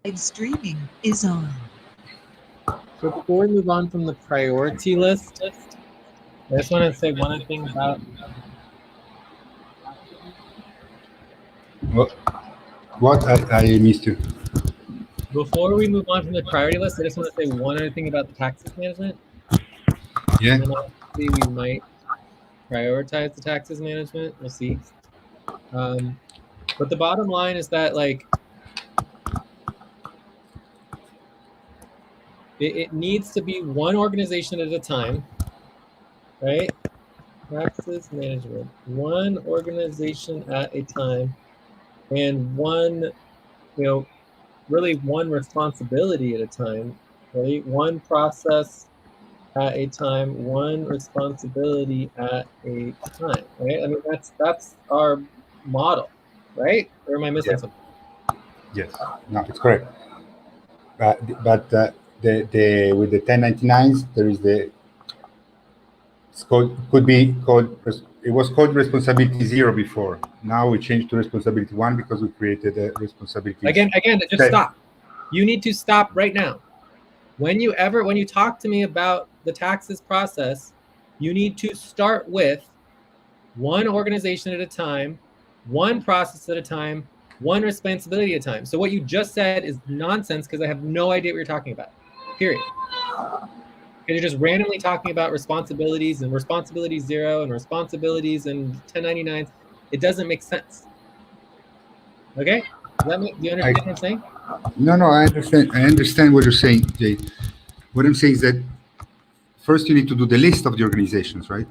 Live streaming is on. So before we move on from the priority list, I just want to say one thing about. What I missed you. Before we move on from the priority list, I just want to say one other thing about the taxes management. Yeah. And then obviously we might prioritize the taxes management. We'll see. But the bottom line is that it needs to be one organization at a time, right? Taxes management, one organization at a time, and really one responsibility at a time, right? One process at a time, one responsibility at a time, right? I mean, that's our model, right? Or am I missing something? Yes. No, it's correct. But the with the 1099s there is the it's called could be called it was called responsibility zero before. Now we changed to responsibility one because we created a responsibility. Again, just stop. You need to stop right now. When you talk to me about the taxes process, you need to start with one organization at a time, one process at a time, one responsibility at a time. So what you just said is nonsense because I have no idea what you're talking about, period. Because you're just randomly talking about responsibilities and responsibility zero and responsibilities and 1099s. It doesn't make sense. Okay? Do you understand what I'm saying? No, I understand. I understand what you're saying, Jay. What I'm saying is that first you need to do the list of the organizations, right?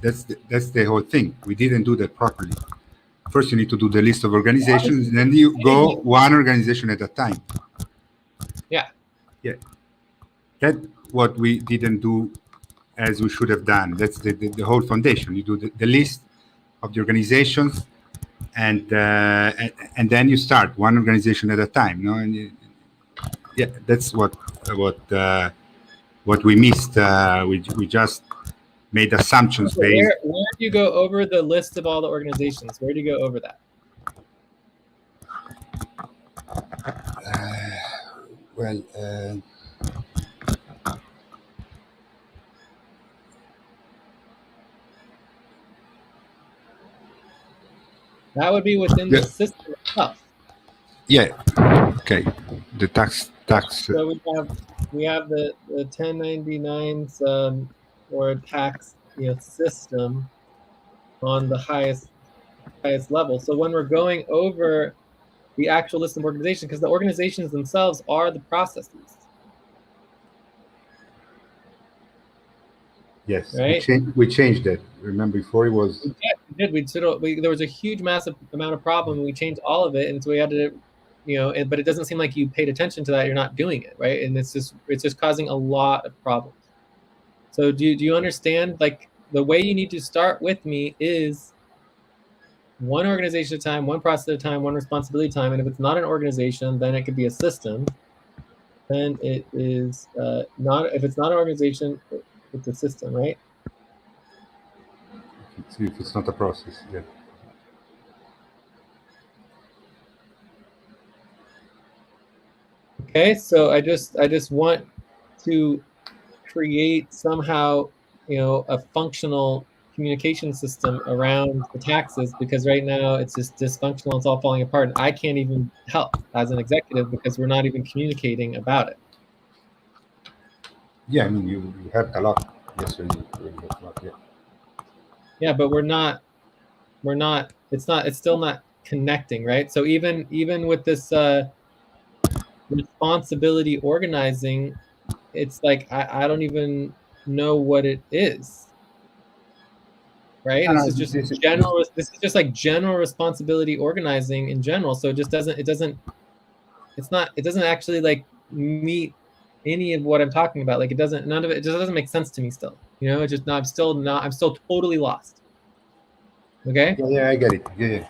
That's the whole thing. We didn't do that properly. First, you need to do the list of organizations, and then you go one organization at a time. Yeah. That's what we didn't do as we should have done. That's the whole foundation. You do the list of the organizations, and then you start one organization at a time. That's what we missed. We just made assumptions based. Where do you go over the list of all the organizations? Where do you go over that? That would be within the system itself. Yeah. Okay. The tax. So we have the 1099s or tax system on the highest level. So when we're going over the actual list of organizations, because the organizations themselves are the processes. Yes, right? we changed that. Remember, before it was. We did. There was a huge, massive amount of problem. We changed all of it, and so we had to, but it doesn't seem like you paid attention to that. You're not doing it, right? And it's just causing a lot of problems. So do you understand? Like the way you need to start with me is one organization at a time, one process at a time, one responsibility at a time. And if it's not an organization, then it could be a system. Then it is not. If it's not an organization, it's a system, right? If it's not a process, yeah. Okay, so I just want to create somehow, a functional communication system around the taxes, because right now it's just dysfunctional. It's all falling apart. And I can't even help as an executive because we're not even communicating about it. Yeah, I mean, you helped a lot. Yes, you helped a lot, yeah. Yeah, but it's still not connecting, right? So even with this responsibility organizing, it's like I don't even know what it is. Right? This is just general. This is just like general responsibility organizing in general. So it just doesn't actually like meet any of what I'm talking about. Like it just doesn't make sense to me still. It's just not. I'm still totally lost. Okay. Yeah, I get it. Yeah.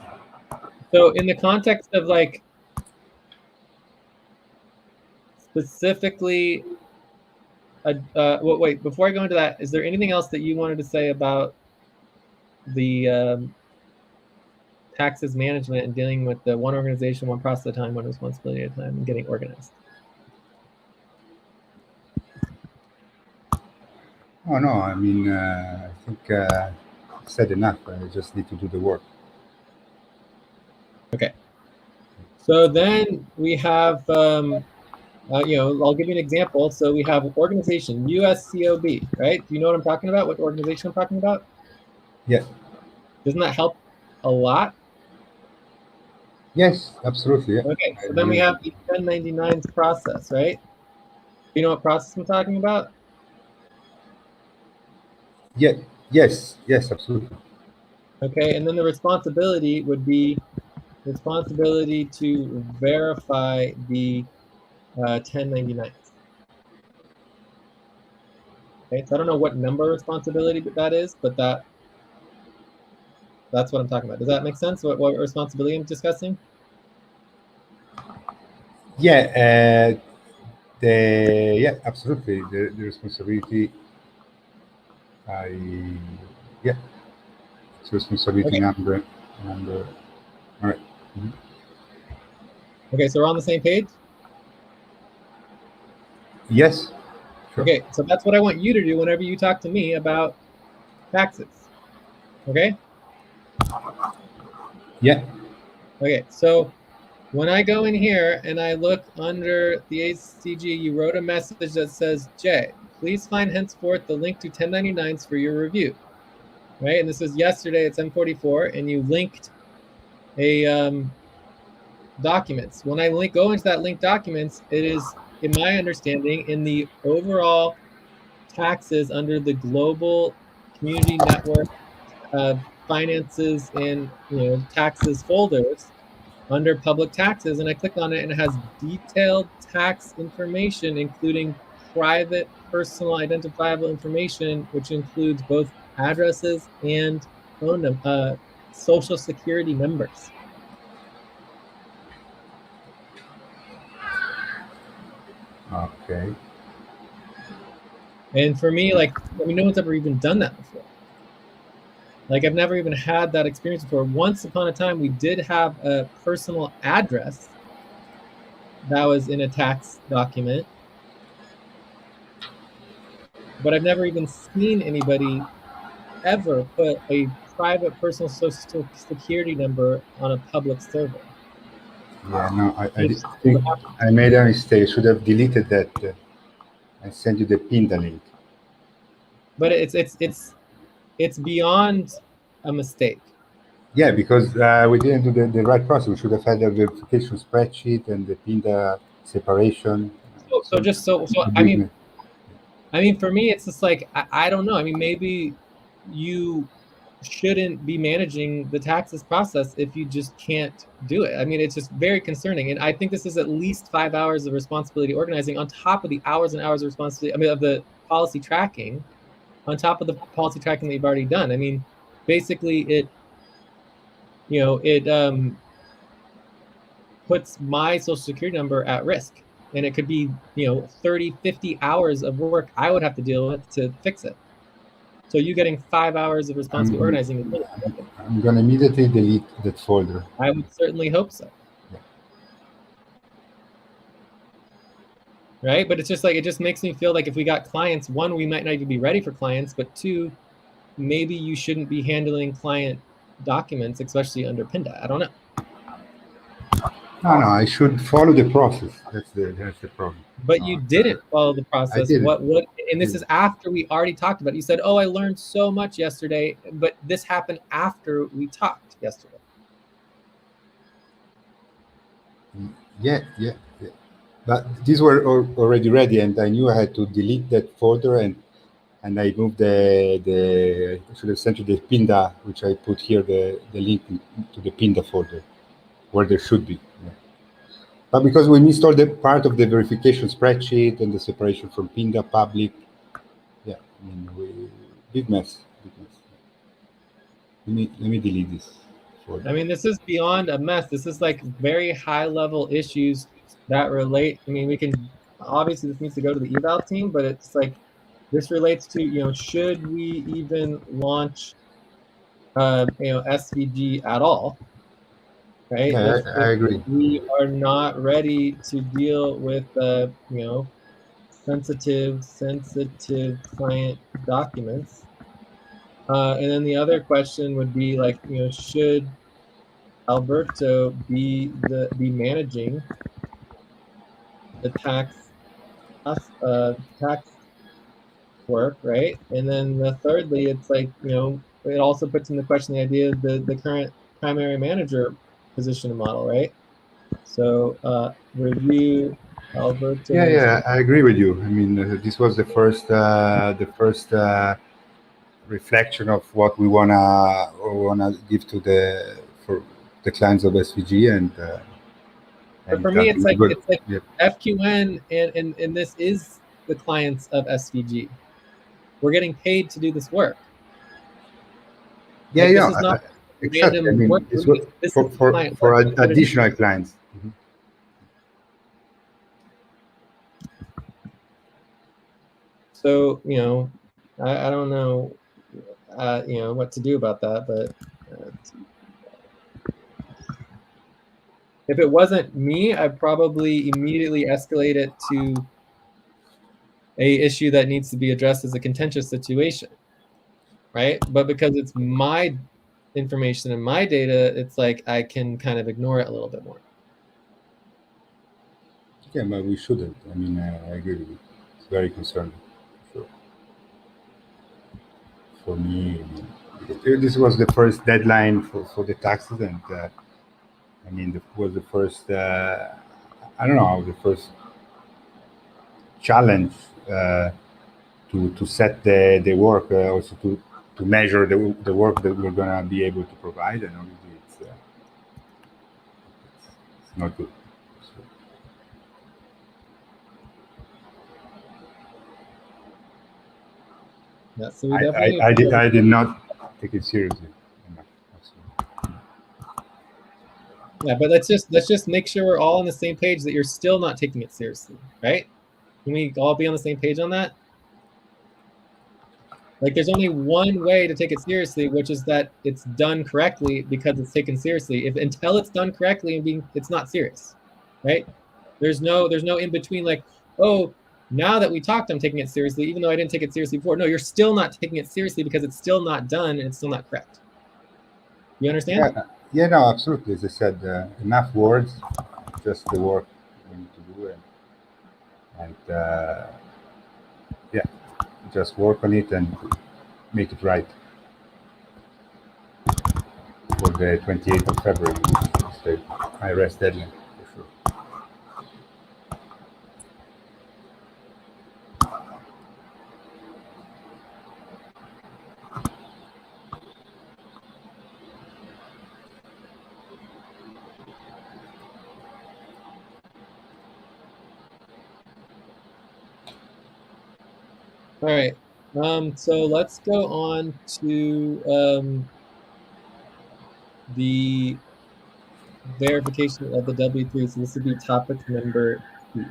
So in the context of like specifically, wait. Before I go into that, is there anything else that you wanted to say about the taxes management and dealing with the one organization, one process at a time, one responsibility at a time, and getting organized. Oh no, I mean, I think I said enough. I just need to do the work. Okay. So then we have, I'll give you an example. So we have organization, USCOB, right? Do you know what I'm talking about? What organization I'm talking about? Yeah. Doesn't that help a lot? Yes, absolutely. Yeah. Okay, so then we have the 1099s process, right? Do you know what process I'm talking about? Yeah. Yes. Yes. Absolutely. Okay, and then the responsibility would be responsibility to verify the 1099s. Okay, so I don't know what number responsibility that is, but that's what I'm talking about. Does that make sense? What responsibility I'm discussing? Yeah. Absolutely. The responsibility. Yeah. It's responsibility Okay. number. All right. Mhm. Okay, so we're on the same page? Yes. Sure. Okay, so that's what I want you to do whenever you talk to me about taxes. Okay? Yeah. Okay, so when I go in here and I look under the ACG, you wrote a message that says, Jay, please find henceforth the link to 1099s for your review. Right? And this was yesterday at 7:44, and you linked a documents. When I go into that link documents, it is, in my understanding, in the overall taxes under the global community network finances and taxes folders under public taxes, and I click on it and it has detailed tax information, including private personal identifiable information, which includes both addresses and phone social security numbers. Okay. And for me, like, I mean, no one's ever even done that before. Like, I've never even had that experience before. Once upon a time, we did have a personal address that was in a tax document, but I've never even seen anybody ever put a private personal social security number on a public server. Yeah. No, I think I made a mistake. I should have deleted that. I sent you the pinned link. But it's beyond a mistake. Yeah, because we didn't do the right process. We should have had a verification spreadsheet and the pinned separation. So I mean, for me, it's just like, I don't know. I mean, maybe you shouldn't be managing the taxes process if you just can't do it. I mean, it's just very concerning. And I think this is at least 5 hours of responsibility organizing on top of the hours and hours of responsibility, I mean, of the policy tracking, on top of the policy tracking that you've already done. I mean, basically it puts my social security number at risk. And it could be, 30, 50 hours of work I would have to deal with to fix it. So you getting 5 hours of responsible organizing is really important. I'm going to immediately delete that folder. I would certainly hope so. Yeah. Right? But it's just like, it just makes me feel like if we got clients, one, we might not even be ready for clients, but two, maybe you shouldn't be handling client documents, especially under PINDA. I don't know. No, I should follow the process. That's the problem. But you didn't follow the process. I didn't. And this is after we already talked about it. You said, oh, I learned so much yesterday, but this happened after we talked yesterday. Yeah. But these were already ready, and I knew I had to delete that folder, and I moved I should have sent you the Pinda, which I put here, the link to the Pinda folder, where there should be. Yeah. But because we missed all the part of the verification spreadsheet and the separation from Pinda public, yeah, I mean, big mess. Let me delete this folder. I mean, this is beyond a mess. This is like very high level issues that relate. I mean, we can, obviously this needs to go to the eval team, but it's like, this relates to, should we even launch, SVG at all? right? Yeah, I agree. We are not ready to deal with you know, sensitive client documents. And then the other question would be like, you know, should Alberto be managing the tax work, right? And then thirdly, it's like, you know, it also puts into question the idea of the current primary manager position model, right? So review Alberto's. Yeah, I agree with you. I mean, this was the first reflection of what we wanna give to for the clients of SVG, But and for it me, has it's been like good. Yeah. FQN and this is the clients of SVG. We're getting paid to do this work. Yeah, Like, yeah, this is not exactly. I random work. mean, it's what, This is client for work. additional clients. Mhm. So, you know, I don't know, you know, what to do about that, but if it wasn't me, I'd probably immediately escalate it to a issue that needs to be addressed as a contentious situation, right? But because it's my information and my data, it's like I can kind of ignore it a little bit more. Yeah, but we shouldn't. I mean, I agree with you. It's very concerning. Sure. For me, this was the first deadline for the taxes, and I mean, it was the first. I don't know, the first challenge to set the work, also to measure the work that we're gonna be able to provide, and obviously it's not good. So, Yeah, so we definitely I did not take it seriously enough. Absolutely. yeah, but let's just make sure we're all on the same page that you're still not taking it seriously, right? Can we all be on the same page on that? Like, there's only one way to take it seriously, which is that it's done correctly because it's taken seriously. If until it's done correctly and it's not serious, right? There's no in between. Like, oh, now that we talked, I'm taking it seriously, even though I didn't take it seriously before. No, you're still not taking it seriously because it's still not done and it's still not correct. You understand? Yeah, no, absolutely. As I said, enough words, just the work we need to do, and yeah, just work on it and make it right for the 28th of February. It's the IRS deadline for sure. All right. So let's go on to the verification of the W-3. So this would be topic number 2.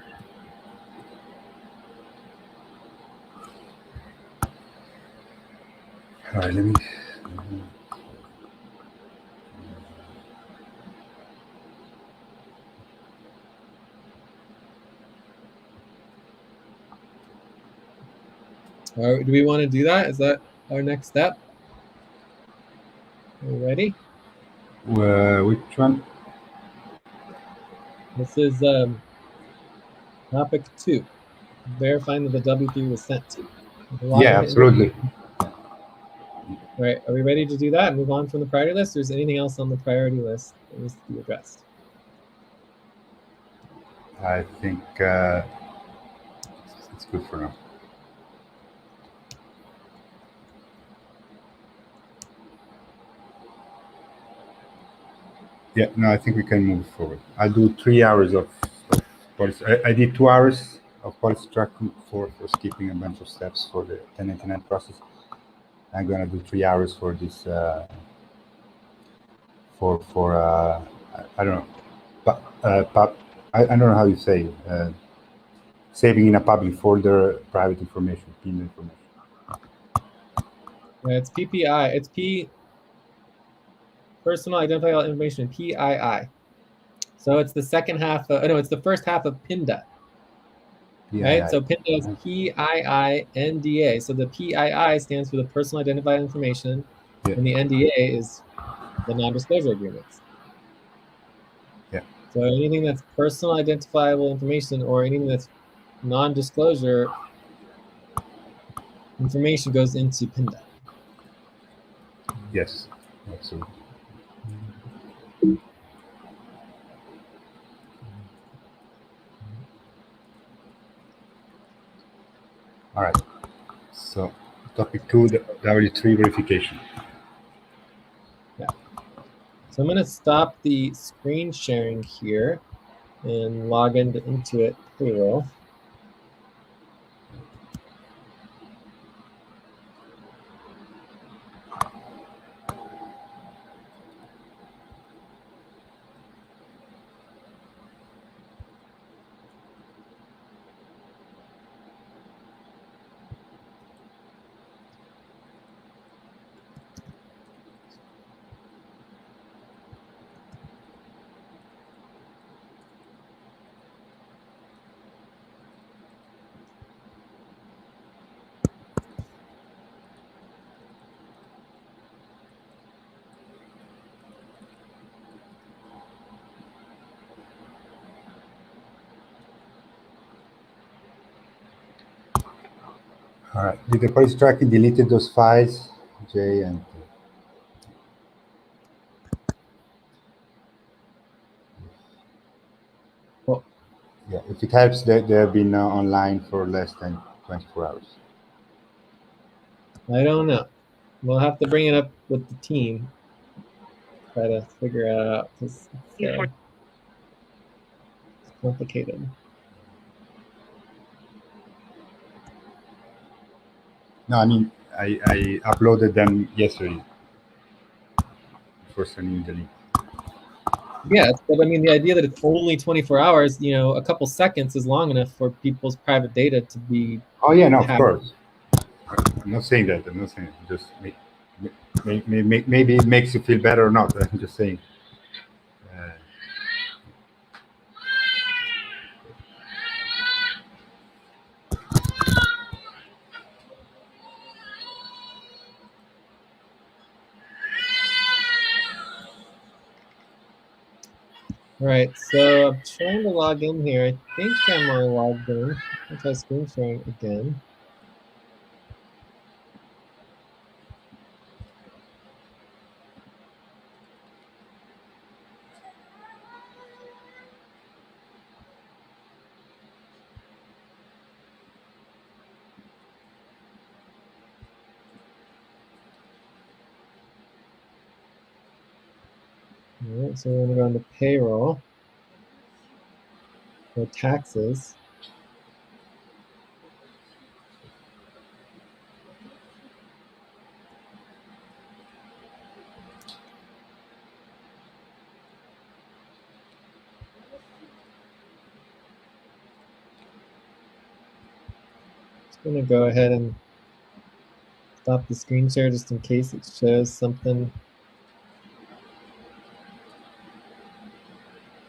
All right, let me. All right, do we want to do that? Is that our next step? Are you ready? Which one? This is topic 2, verifying that the W-3 was sent to. Yeah, absolutely. All right, are we ready to do that and move on from the priority list? Or is anything else on the priority list that needs to be addressed? I think it's good for now. Yeah, no, I think we can move forward. I'll do 3 hours of policy. I did 2 hours of policy tracking for skipping a bunch of steps for the 1099 process. I'm gonna do 3 hours for this. I don't know, I don't know how you say saving in a public folder private information, PIN information. Yeah, it's PPI. It's P. personal identifiable information, PII. So it's the second half of, no, it's the first half of PINDA. Right? So PINDA is PII-NDA. So the PII stands for the personal identified information, and the NDA is the non-disclosure agreements. Yeah. So anything that's personal identifiable information or anything that's non-disclosure information goes into PINDA. Yes, absolutely. All right. So topic 2, the W3 verification. Yeah. So I'm going to stop the screen sharing here and log into Intuit Payroll. All right. Did the police tracking deleted those files, Jay? And Well, yeah, if it helps, they have been online for less than 24 hours. I don't know. We'll have to bring it up with the team. Try to figure it out because it's complicated. No, I mean, I uploaded them yesterday before sending the link. Yeah, but I mean, the idea that it's only 24 hours, you know, a couple seconds is long enough for people's private data to be. Oh yeah, no, of course. I'm not saying that. I'm not saying it. Just maybe it makes you feel better or not. I'm just saying. All right, so I'm trying to log in here. I think I'm all logged in. I'll try screen sharing again. All right, so we're going to go into payroll or taxes. Just going to go ahead and stop the screen share just in case it shows something.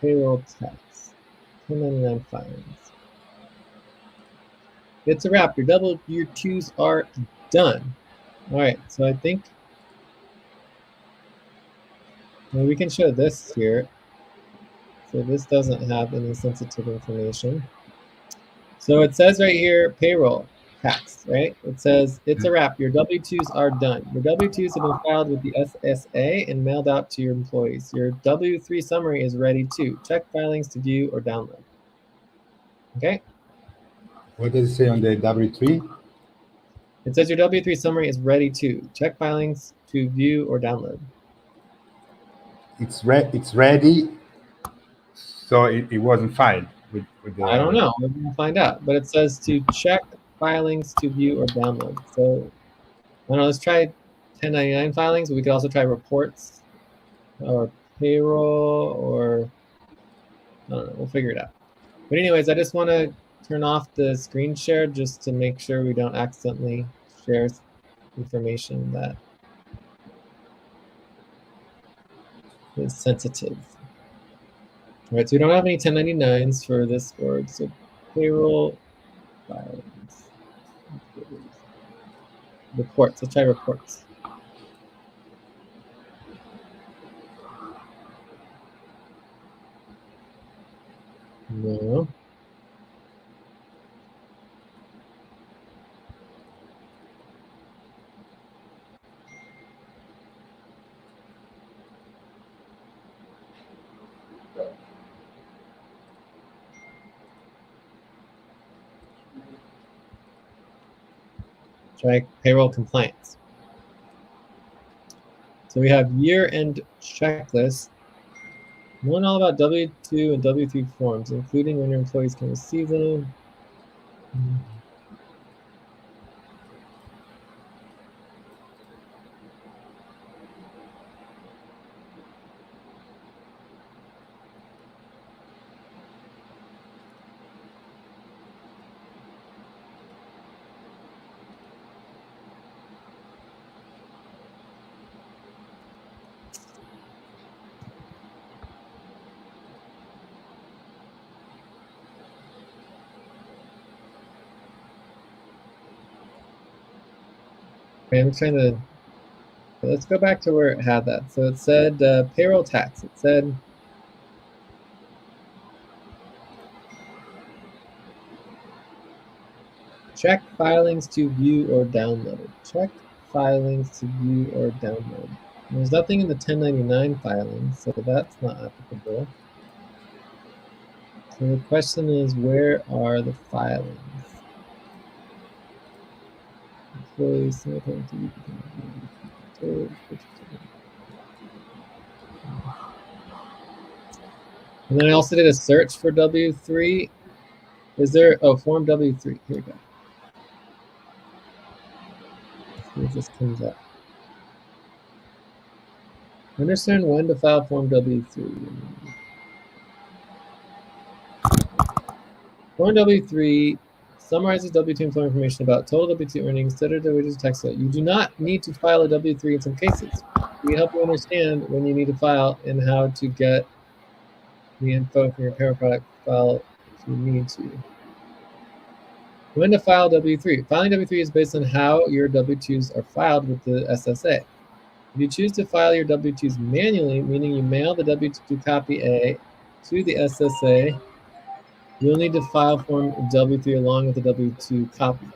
Payroll tax, 1099 filings. It's a wrap. Your W-2s are done. All right, so I think we can show this here. So this doesn't have any sensitive information. So it says right here, payroll tax, right? It says it's a wrap. Your W-2s are done. Your W-2s have been filed with the SSA and mailed out to your employees. Your W-3 summary is ready too. Check filings to view or download. Okay. What does it say on the W3? It says your W-3 summary is ready too. Check filings to view or download. It's ready. So it wasn't filed with the. I don't know. We're going to find out. But it says to check filings to view or download. So I don't know. Let's try 1099 filings. We could also try reports or payroll or I don't know. We'll figure it out. But anyways, I just want to turn off the screen share just to make sure we don't accidentally share information that is sensitive. All right, so we don't have any 1099s for this org, so payroll filings. Reports, let's try reports. No. Try payroll compliance. So we have year-end checklist. One all about W-2 and W-3 forms, including when your employees can receive them. Okay, I'm trying to, let's go back to where it had that. So it said payroll tax. It said check filings to view or download. Check filings to view or download. And there's nothing in the 1099 filing, so that's not applicable. So the question is, where are the filings? Employees, and then I also did a search for W3. Is there, oh, form W3, here we go. Let's see if this comes up. Understand when to file form W3. Form W3 summarizes W2 employment information about total W2 earnings, standard wages, tax. You do not need to file a W3 in some cases. We help you understand when you need to file and how to get the info from your payroll product file if you need to. When to file W3. Filing W3 is based on how your W2s are filed with the SSA. If you choose to file your W2s manually, meaning you mail the W2 copy A to the SSA, you'll need to file form W3 along with the W2 copy.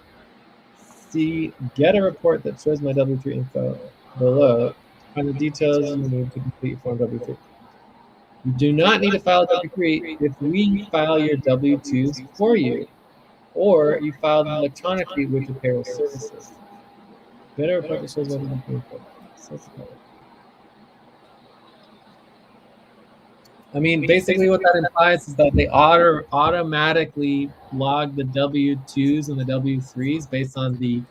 See, get a report that shows my W3 info below to find the details you need to complete form W3. You do not need to file W3 if we file your W2s for you, or you file them electronically with your payroll services. Get a report that shows my W3 info. I mean, basically what that implies is that they automatically log the W2s and the W3s based on the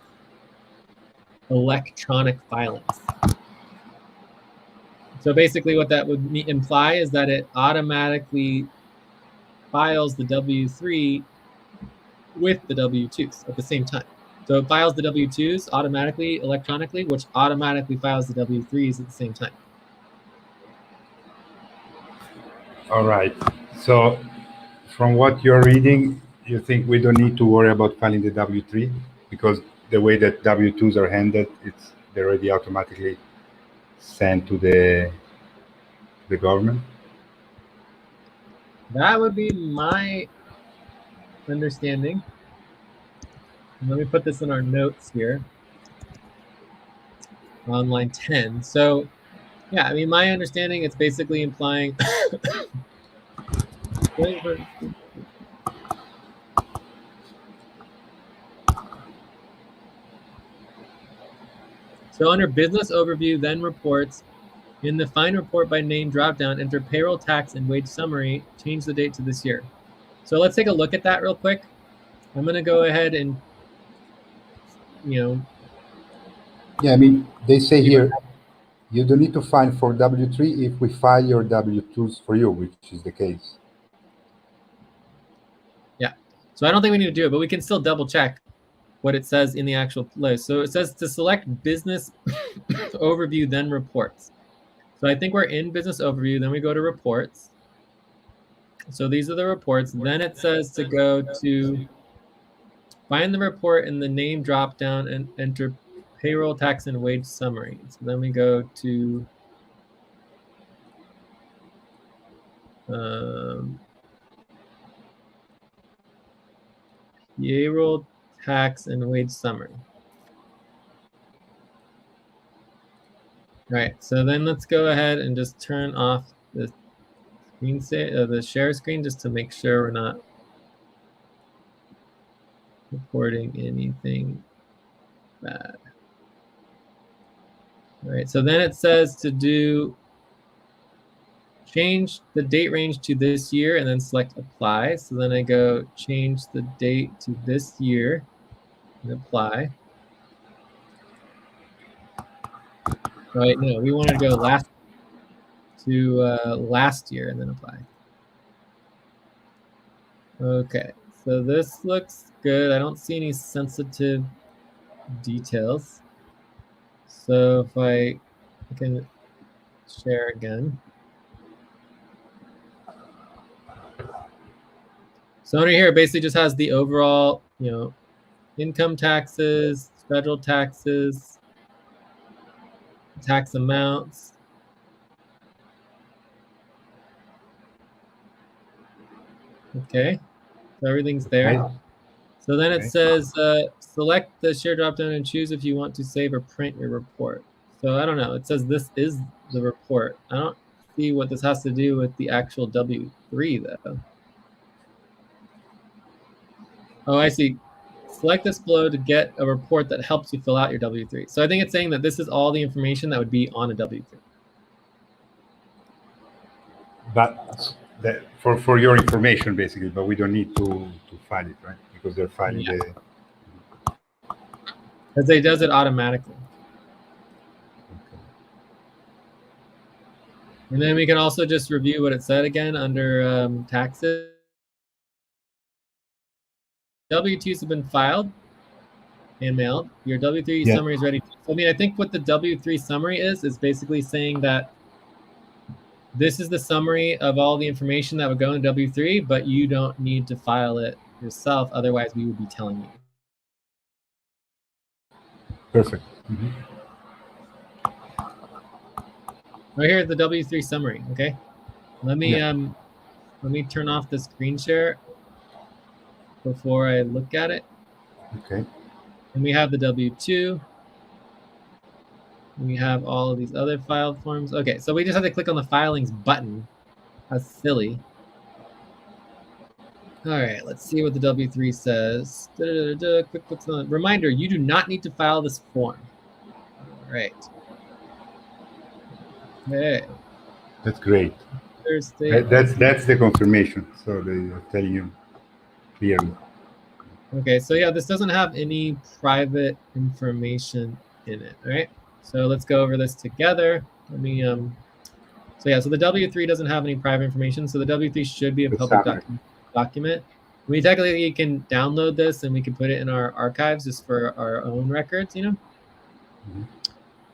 electronic filings. So basically what that would imply is that it automatically files the W3 with the W2s at the same time. So it files the W2s automatically, electronically, which automatically files the W3s at the same time. All right. So from what you're reading, you think we don't need to worry about filing the W3 because the way that W2s are handled, they're already automatically sent to the government? That would be my understanding. And let me put this in our notes here on line 10. So yeah, I mean, my understanding, it's basically implying so under business overview, then reports, in the find report by name dropdown, enter payroll tax and wage summary, change the date to this year. So let's take a look at that real quick. I'm going to go ahead and, Yeah, I mean, they say here, you don't need to file for W3 if we file your W2s for you, which is the case. Yeah, so I don't think we need to do it, but we can still double check what it says in the actual list. So it says to select business overview, then reports. So I think we're in business overview. Then we go to reports. So these are the reports. Then it says to go to find the report in the name dropdown and enter payroll tax and wage summary. So then we go to payroll tax and wage summary. All right, so then let's go ahead and just turn off the the share screen just to make sure we're not reporting anything bad. All right, so then it says to change the date range to this year and then select apply. So then I go change the date to this year and apply. Right, no, we want to go last year and then apply. Okay, so this looks good. I don't see any sensitive details. So if I can share again. So under here, it basically just has the overall, income taxes, federal taxes, tax amounts. Okay, so everything's there. Okay. So then it says select the share dropdown and choose if you want to save or print your report. So I don't know. It says this is the report. I don't see what this has to do with the actual W3 though. Oh, I see. Select this below to get a report that helps you fill out your W3. So I think it's saying that this is all the information that would be on a W3. But for your information, basically, but we don't need to file it, right? Because they're filing the... Because it does it automatically. And then we can also just review what it said again under taxes. W-2s have been filed and mailed. Your W-3 summary is ready. I mean, I think what the W-3 summary is basically saying that this is the summary of all the information that would go in W-3, but you don't need to file it yourself. Otherwise, we would be telling you. Perfect. Right here is the W-3 summary. Okay, let me turn off the screen share before I look at it. Okay. And we have the W-2. We have all of these other filed forms. Okay, so we just have to click on the filings button. That's silly. All right, let's see what the W-3 says. Quick reminder, you do not need to file this form. All right. Okay. That's great. Thursday. That's the confirmation. So they are telling you clearly. Okay, so yeah, this doesn't have any private information in it, right? So let's go over this together. Let me, so yeah, so the W-3 doesn't have any private information, so the W-3 should be a public document. We technically can download this and we can put it in our archives just for our own records,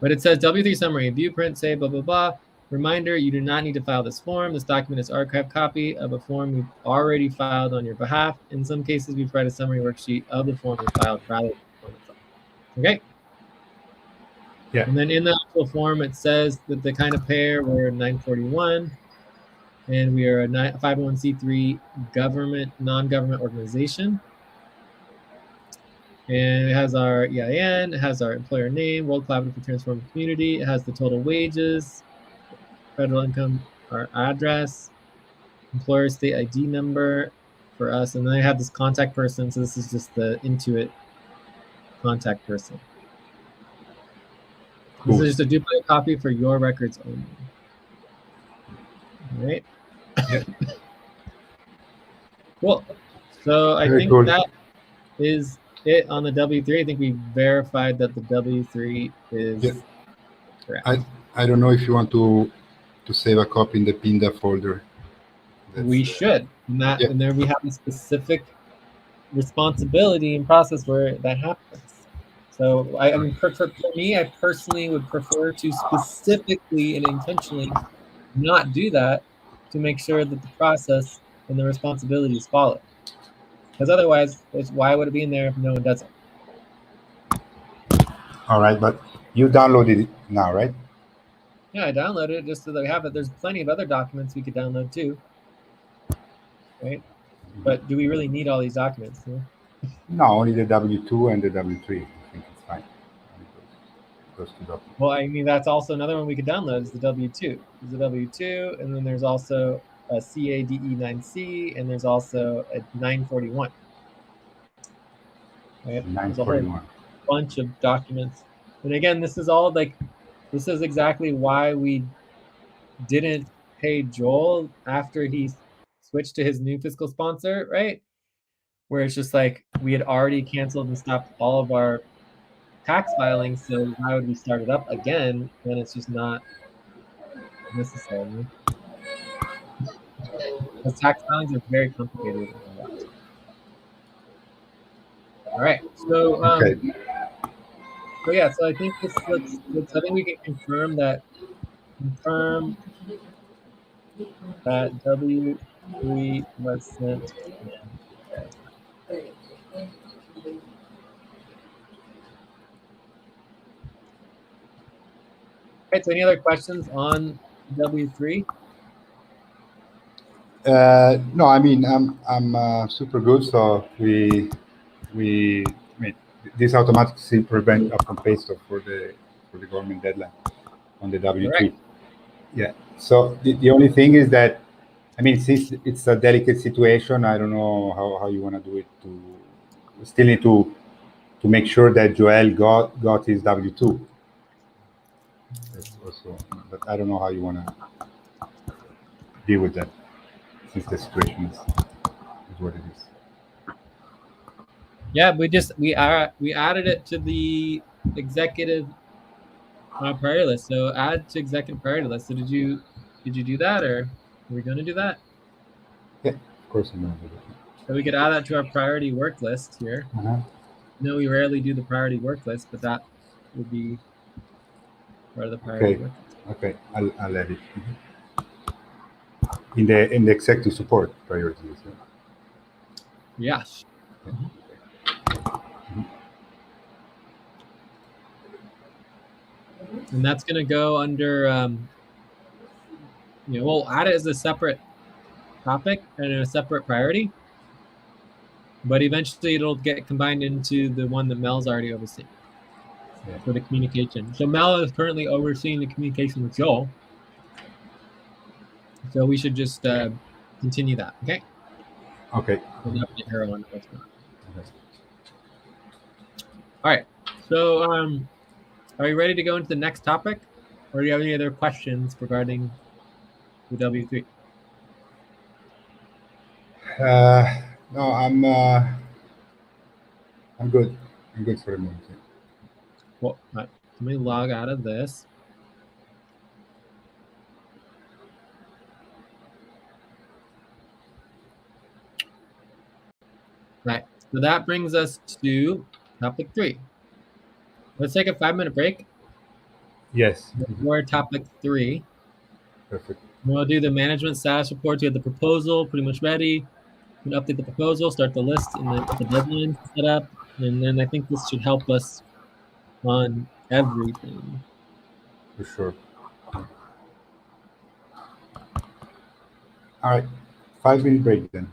But it says W-3 summary, view, print, save, blah, blah, blah. Reminder, you do not need to file this form. This document is archived copy of a form we've already filed on your behalf. In some cases, we provide a summary worksheet of the form we filed rather than the form itself. Okay? Yeah. And then in the actual form, it says that the kind of payer, we're 941, and we are a 501c3 government, non-government organization. And it has our EIN, it has our employer name, World Collaborative for Transforming Community, it has the total wages, federal income, our address, employer state ID number for us, and then I have this contact person, so this is just the Intuit contact person. Cool. This is just a duplicate copy for your records only. All right. Yep. Cool. So I think that is it on the W-3. I think we verified that the W-3 is correct. I don't know if you want to save a copy in the Pinda folder. We should. And there we have a specific responsibility and process where that happens. So I mean, for me, I personally would prefer to specifically and intentionally not do that to make sure that the process and the responsibility is followed. Because otherwise, why would it be in there if no one does it? All right, but you downloaded it now, right? Yeah, I downloaded it just so that we have it. There's plenty of other documents we could download too, right? But do we really need all these documents? You know? No, only the W2 and the W3. I think it's fine. Those two documents. Well, I mean, that's also another one we could download is the W2. There's the W2, and then there's also a CADE9C, and there's also a 941. Right? There's a whole 941. bunch of documents. And again, this is all like, this is exactly why we didn't pay Joel after he switched to his new fiscal sponsor, right? Where it's just like we had already canceled and stopped all of our tax filings, so why would we start it up again when it's just not necessary? Because tax filings are very complicated. All right, so Okay. so yeah, so I think this let's I think we can confirm that W3 was sent. Right, so any other questions on W3? No, I mean I'm super good. So I mean this automatically prevent up and paste for the government deadline on the W3. Correct. Yeah. So the only thing is that I mean since it's a delicate situation, I don't know how you want to do it. We still need to make sure that Joel got his W2. That's also, but I don't know how you want to deal with that since the situation is what it is. Yeah, we added it to the executive priority list. So add to executive priority list. So did you do that, or are we going to do that? Yeah, of course I'm going to do that. So we could add that to our priority work list here. No, we rarely do the priority work list, but that would be part of the priority work list. Okay, I'll add it in the executive support priorities. Yes. And that's going to go under, we'll add it as a separate topic and a separate priority, but eventually it'll get combined into the one that Mel's already overseeing for the communication. So Mel is currently overseeing the communication with Joel. So we should just continue that, okay? Okay. We'll update her on what's going on. Okay. All right. So are you ready to go into the next topic? Or do you have any other questions regarding the W3? No, I'm good. I'm good for the moment. Well, let me log out of this. Right. So that brings us to topic 3. Let's take a 5-minute break. Yes. Before topic 3. Perfect. We'll do the management status report. We have the proposal pretty much ready. We can update the proposal, start the list, and the deadline set up. And then I think this should help us on everything. For sure. All right. 5-minute break then.